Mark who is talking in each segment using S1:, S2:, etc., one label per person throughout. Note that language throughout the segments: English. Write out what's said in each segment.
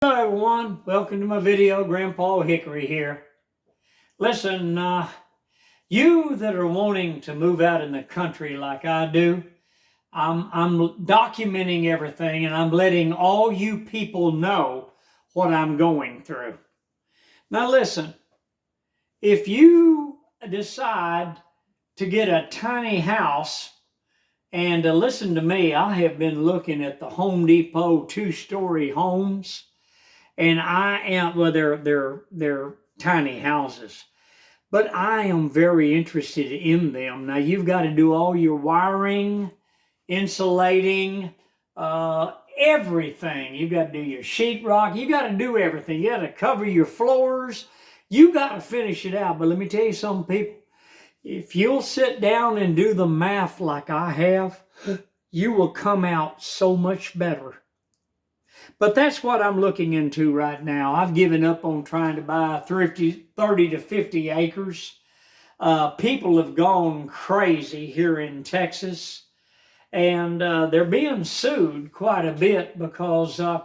S1: Hello everyone, welcome to my video. Grandpa Hickory here. Listen, you that are wanting to move out in the country like I do, I'm documenting everything and I'm letting all you people know what I'm going through. Now listen, if you decide to get a tiny house, and listen to me, I have been looking at the Home Depot 2-story homes. And I am, well, they're tiny houses, but I am very interested in them. Now, you've got to do all your wiring, insulating, everything. You've got to do your sheetrock. You got to do everything. You got to cover your floors. You got to finish it out. But let me tell you something, people. If you'll sit down and do the math like I have, you will come out so much better. But that's what I'm looking into right now. I've given up on trying to buy 30 to 50 acres. People have gone crazy here in Texas, and they're being sued quite a bit because the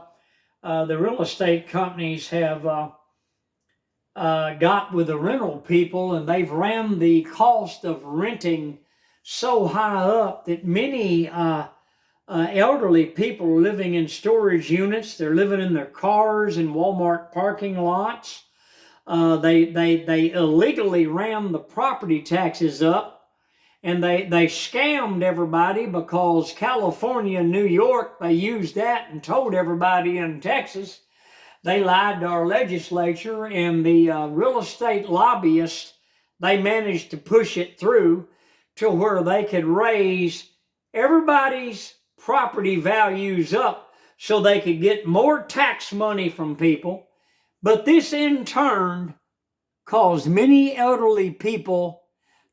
S1: real estate companies have got with the rental people, and they've ran the cost of renting so high up that many elderly people living in storage units. They're living in their cars in Walmart parking lots. They illegally ran the property taxes up, and they scammed everybody because California and New York, they used that and told everybody in Texas. They lied to our legislature, and the real estate lobbyists, they managed to push it through to where they could raise everybody's property values up so they could get more tax money from people. But this in turn caused many elderly people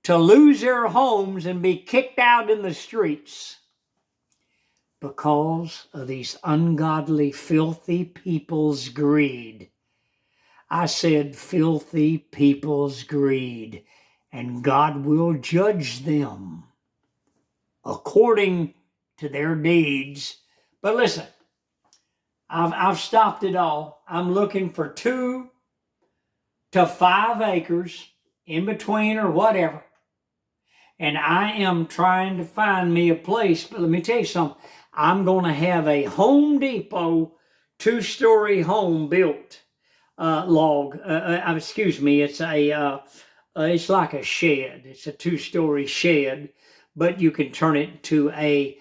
S1: to lose their homes and be kicked out in the streets because of these ungodly, filthy people's greed. I said filthy people's greed, and God will judge them according to their deeds. But listen, I've stopped it all. I'm looking for 2 to 5 acres in between or whatever. And I am trying to find me a place. But let me tell you something. I'm going to have a Home Depot 2-story home built. Excuse me. It's it's like a shed. It's a 2-story shed, but you can turn it into a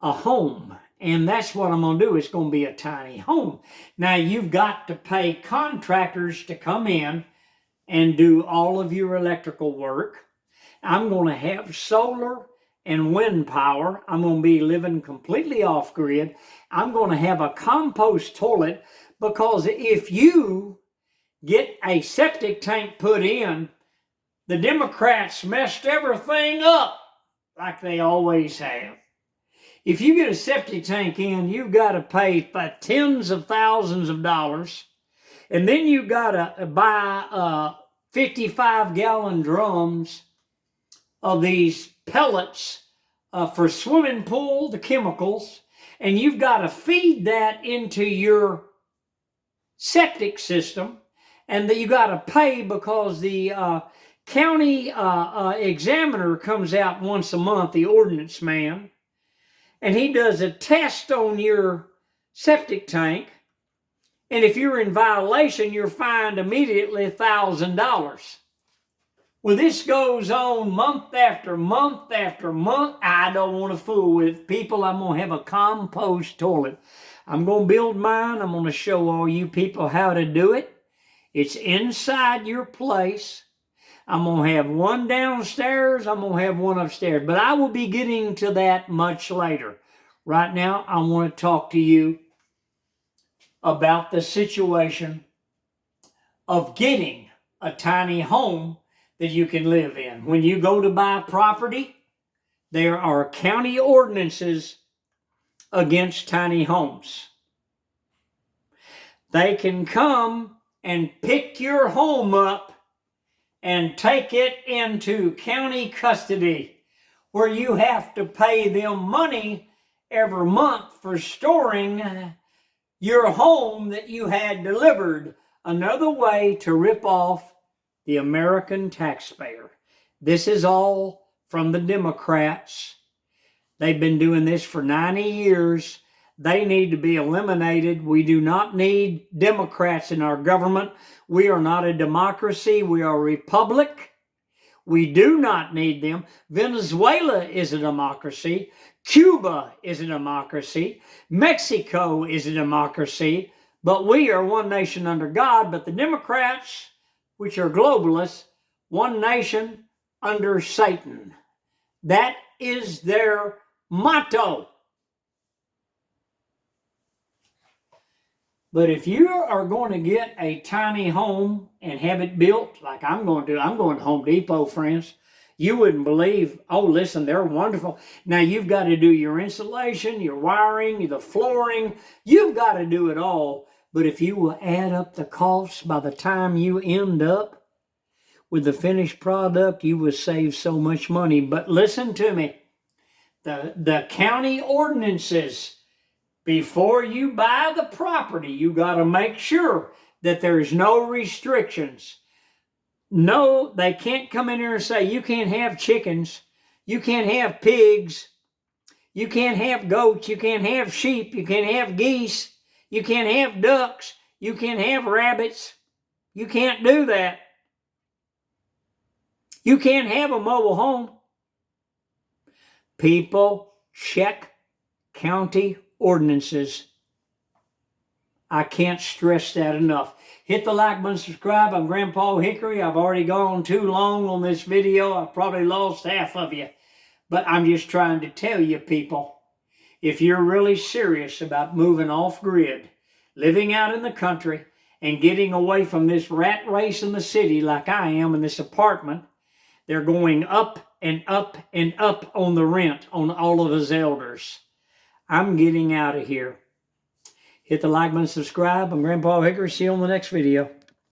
S1: home. And that's what I'm going to do. It's going to be a tiny home. Now, you've got to pay contractors to come in and do all of your electrical work. I'm going to have solar and wind power. I'm going to be living completely off grid. I'm going to have a compost toilet, because if you get a septic tank put in, the Democrats messed everything up like they always have. If you get a septic tank in, you've got to pay for tens of thousands of dollars. And then you've got to buy 55-gallon drums of these pellets for swimming pool, the chemicals. And you've got to feed that into your septic system. And that you got to pay because the county examiner comes out once a month, the ordinance man, and he does a test on your septic tank. And if you're in violation, you're fined immediately $1,000. Well, this goes on month after month after month. I don't want to fool with people. I'm going to have a compost toilet. I'm going to build mine. I'm going to show all you people how to do it. It's inside your place. I'm going to have one downstairs. I'm going to have one upstairs. But I will be getting to that much later. Right now, I want to talk to you about the situation of getting a tiny home that you can live in. When you go to buy property, there are county ordinances against tiny homes. They can come and pick your home up and take it into county custody, where you have to pay them money every month for storing your home that you had delivered. Another way to rip off the American taxpayer. This is all from the Democrats. They've been doing this for 90 years. They need to be eliminated. We do not need Democrats in our government. We are not a democracy. We are a republic. We do not need them. Venezuela is a democracy. Cuba is a democracy. Mexico is a democracy. But we are one nation under God. But the Democrats, which are globalists, one nation under Satan. That is their motto. But if you are going to get a tiny home and have it built, like I'm going to Home Depot, friends. You wouldn't believe, oh, listen, they're wonderful. Now, you've got to do your insulation, your wiring, the flooring. You've got to do it all. But if you will add up the costs, by the time you end up with the finished product, you will save so much money. But listen to me. The county ordinances, before you buy the property, you got to make sure that there's no restrictions. No, they can't come in here and say, you can't have chickens, you can't have pigs, you can't have goats, you can't have sheep, you can't have geese, you can't have ducks, you can't have rabbits. You can't do that. You can't have a mobile home. People, check county ordinances. I can't stress that enough. Hit the like button, subscribe. I'm Grandpa Hickory. I've already gone too long on this video. I've probably lost half of you. But I'm just trying to tell you, people, if you're really serious about moving off grid, living out in the country, and getting away from this rat race in the city like I am in this apartment, they're going up and up and up on the rent on all of his elders. I'm getting out of here. Hit the like button, subscribe. I'm Grandpa Hickory. See you on the next video.